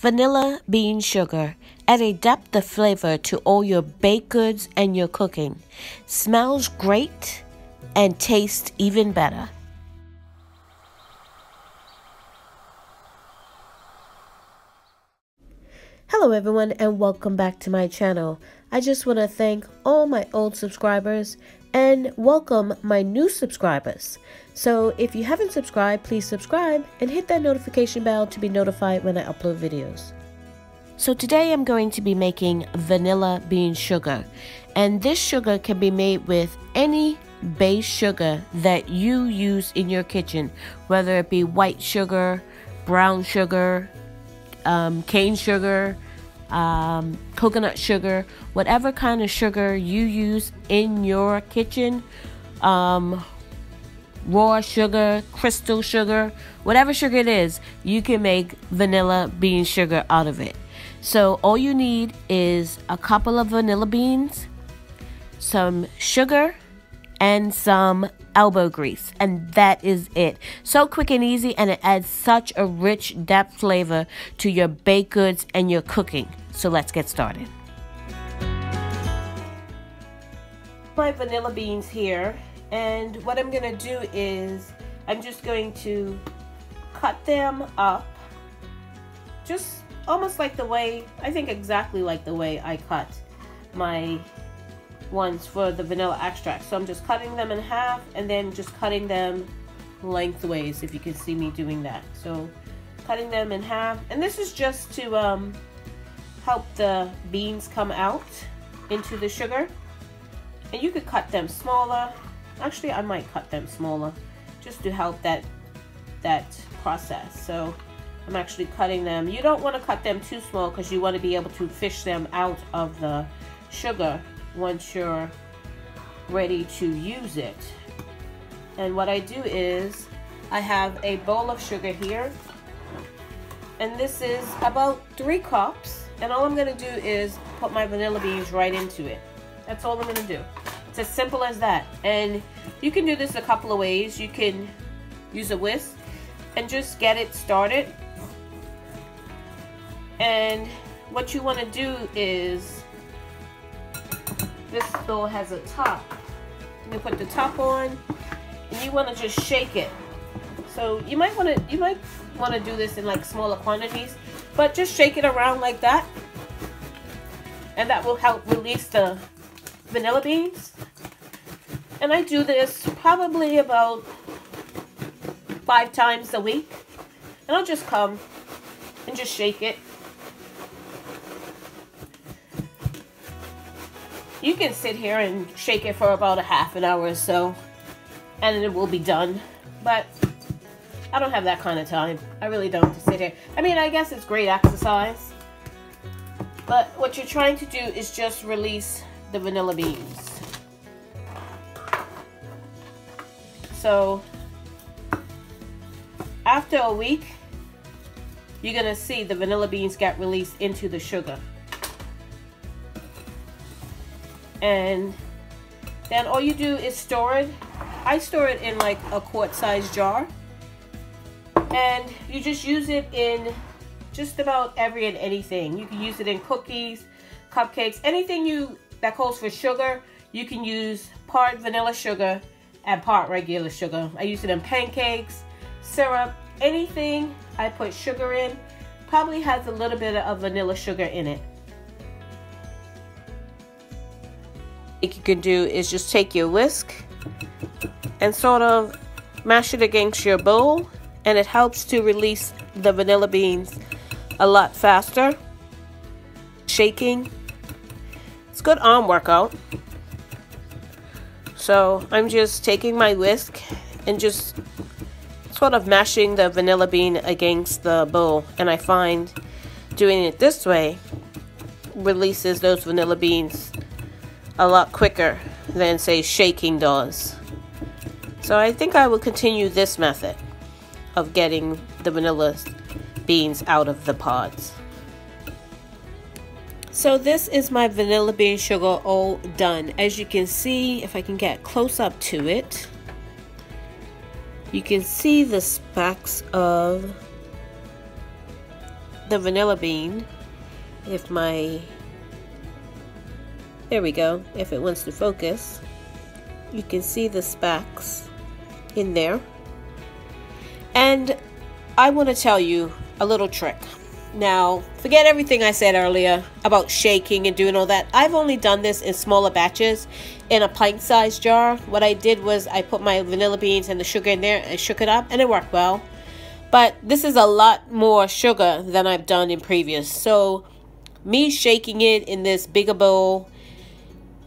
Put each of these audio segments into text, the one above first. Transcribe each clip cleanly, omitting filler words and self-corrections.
Vanilla bean sugar. Add a depth of flavor to all your baked goods and your cooking. Smells great and tastes even better. Hello everyone and welcome back to my channel. I just want to thank all my old subscribers and welcome my new subscribers. So if you haven't subscribed, please subscribe and hit that notification bell to be notified when I upload videos. So today I'm going to be making vanilla bean sugar, and this sugar can be made with any base sugar that you use in your kitchen, whether it be white sugar, brown sugar, cane sugar, coconut sugar, whatever kind of sugar you use in your kitchen, raw sugar, crystal sugar, whatever sugar it is, you can make vanilla bean sugar out of it. So all you need is a couple of vanilla beans, some sugar, and some elbow grease, and that is it. So quick and easy, and it adds such a rich depth flavor to your baked goods and your cooking. So let's get started. My vanilla beans here, and what I'm gonna do is I'm just going to cut them up just almost like the way, I think exactly like the way I cut my ones for the vanilla extract. So I'm just cutting them in half and then just cutting them lengthways, if you can see me doing that. So cutting them in half, and this is just to help the beans come out into the sugar. And you could cut them smaller. Actually, I might cut them smaller just to help that process. So I'm actually cutting them. You don't want to cut them too small because you want to be able to fish them out of the sugar once you're ready to use it. And what I do is I have a bowl of sugar here, and this is about 3 cups, and all I'm going to do is put my vanilla beans right into it. That's all I'm going to do. It's as simple as that. And you can do this a couple of ways. You can use a whisk and just get it started. And what you want to do is, this bowl has a top. You put the top on, and you want to just shake it. So you might want to do this in like smaller quantities, but just shake it around like that, and that will help release the vanilla beans. And I do this probably about 5 times a week, and I'll just come and just shake it. You can sit here and shake it for about a half an hour or so, and it will be done. But I don't have that kind of time. I really don't, to sit here. I mean, I guess it's great exercise, but what you're trying to do is just release the vanilla beans. So after a week, you're gonna see the vanilla beans get released into the sugar. And then all you do is store it. I store it in like a quart-sized jar, and you just use it in just about every and anything. You can use it in cookies, cupcakes, anything that calls for sugar. You can use part vanilla sugar and part regular sugar. I use it in pancakes, syrup, anything I put sugar in probably has a little bit of vanilla sugar in it. What you can do is just take your whisk and sort of mash it against your bowl, and it helps to release the vanilla beans a lot faster. Shaking, it's good arm workout. So I'm just taking my whisk and just sort of mashing the vanilla bean against the bowl, and I find doing it this way releases those vanilla beans a lot quicker than, say, shaking does. So I think I will continue this method of getting the vanilla beans out of the pods. So this is my vanilla bean sugar all done. As you can see, if I can get close up to it, you can see the specks of the vanilla bean, if there we go, if it wants to focus, you can see the specks in there. And I want to tell you a little trick. Now, forget everything I said earlier about shaking and doing all that. I've only done this in smaller batches in a pint-sized jar. What I did was I put my vanilla beans and the sugar in there and shook it up, and it worked well. But this is a lot more sugar than I've done in previous. So me shaking it in this bigger bowl,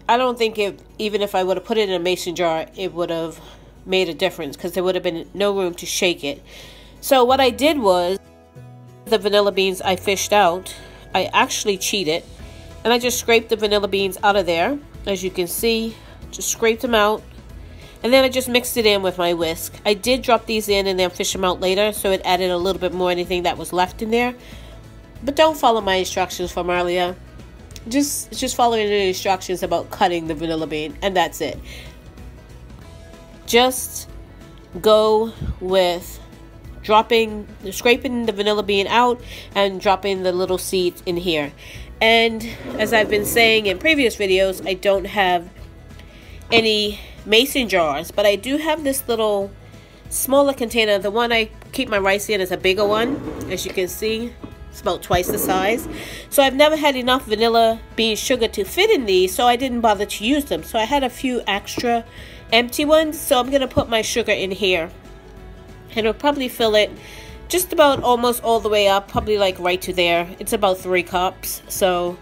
I don't think even if I would have put it in a mason jar, it would have made a difference, because there would have been no room to shake it. So what I did was, the vanilla beans I fished out, I actually cheated, and I just scraped the vanilla beans out of there. As you can see, just scraped them out, and then I just mixed it in with my whisk. I did drop these in and then fish them out later, so it added a little bit more anything that was left in there. But don't follow my instructions from earlier. Just following the instructions about cutting the vanilla bean, and that's it. Just go with scraping the vanilla bean out and dropping the little seeds in here. And as I've been saying in previous videos, I don't have any mason jars, but I do have this little smaller container. The one I keep my rice in is a bigger one. As you can see, it's about twice the size. So I've never had enough vanilla bean sugar to fit in these, so I didn't bother to use them. So I had a few extra empty ones, so I'm gonna put my sugar in here, and it'll probably fill it just about almost all the way up, probably like right to there. It's about 3 cups. So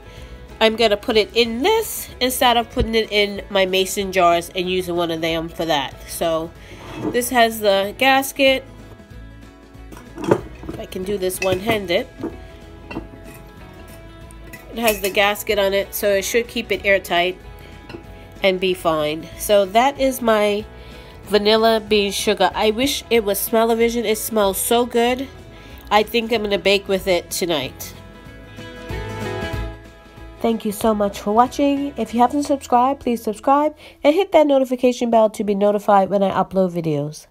I'm gonna put it in this instead of putting it in my mason jars and using one of them for that. So this has the gasket. If I can do this one-handed. It has the gasket on it, so it should keep it airtight and be fine. So that is my vanilla bean sugar. I wish it was smell-o-vision. It smells so good. I think I'm going to bake with it tonight. Thank you so much for watching. If you haven't subscribed, please subscribe and hit that notification bell to be notified when I upload videos.